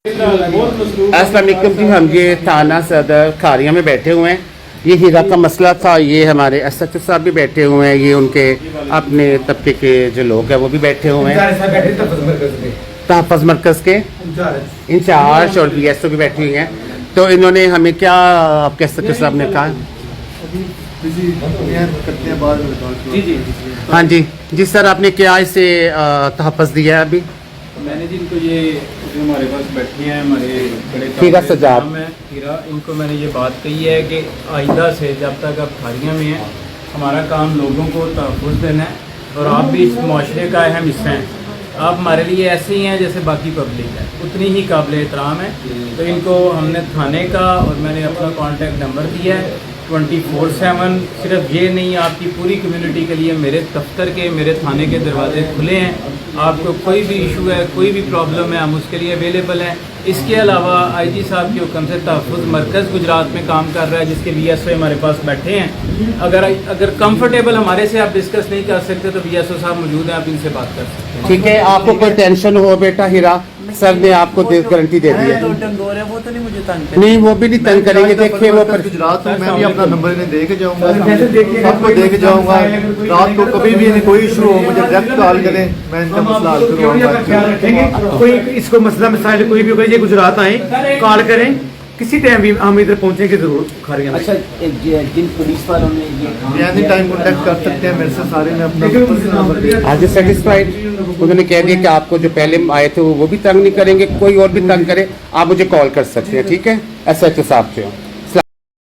अस्सलाम वालेकुम जी, हम ये थाना सदर खारिया में बैठे हुए हैं। ये हीरा का मसला था। ये हमारे SHO साहब भी बैठे हुए हैं, ये उनके अपने तबके के जो लोग हैं वो भी बैठे हुए हैं, तहफ़्फ़ुज़ मरकज़ के इंचार्ज और BSO भी बैठी हुई हैं। तो इन्होंने हमें क्या, आपके SHO साहब ने कहा? हाँ जी सर, आपने क्या इसे तहफ़्फ़ुज़ दिया है अभी? मैंने जी इनको ये जो हमारे पास बैठे हैं हमारे बड़े हीरा सजाद है हीरा, इनको मैंने ये बात कही है कि आइंदा से जब तक आप खारिया में हैं हमारा काम लोगों को तहफ़्फ़ुज़ देना है और आप भी इस माशरे का अहम हिस्सा हैं। आप हमारे लिए ऐसे ही हैं जैसे बाकी पब्लिक है, उतनी ही काबिल एहतराम है। तो इनको हमने थाने का और मैंने अपना कॉन्टैक्ट नंबर दिया है 24/7। सिर्फ ये नहीं, आपकी पूरी कम्युनिटी के लिए मेरे दफ्तर के, मेरे थाने के दरवाजे खुले हैं। आपको कोई भी इशू है, कोई भी प्रॉब्लम है, हम उसके लिए अवेलेबल हैं। इसके अलावा IG साहब के हुक्म से तहफ़्फ़ुज़ मरकज़ गुजरात में काम कर रहा है, जिसके BSO हमारे पास बैठे हैं। अगर कंफर्टेबल हमारे से आप डिस्कस नहीं कर सकते तो BSO साहब मौजूद हैं, आप इनसे बात कर सकते हैं। ठीक है, आपको कोई टेंशन हो बेटा हीरा, सर ने आपको गारंटी दे दी है। वो तो नहीं मुझे तंग नहीं, वो भी नहीं तंग करेंगे। देखिए वो पर गुजरात में मैं भी अपना नंबर इन्हें दे के जाऊंगा, सबको दे के जाऊंगा। रात को कभी भी इन्हें कोई इशू हो मुझे डायरेक्ट कॉल करें, मैं इनका मसला हल करवाऊंगा। कोई इसको मसला मिसाइल कोई भी होगा, ये गुजरात आए कॉल करें, किसी टाइम भी हम इधर पहुंचेंगे जरूर खारिया में। अच्छा, जिन पुलिस वालों ने ये एनी टाइम कांटेक्ट कर सकते हैं मेरे से, सारे में अपना आज सेटिस्फाइड। उन्होंने कह दिया कि आपको जो पहले आए थे वो भी तंग नहीं करेंगे, कोई और भी तंग करे आप मुझे कॉल कर सकते हैं। ठीक है, SHO साहब से।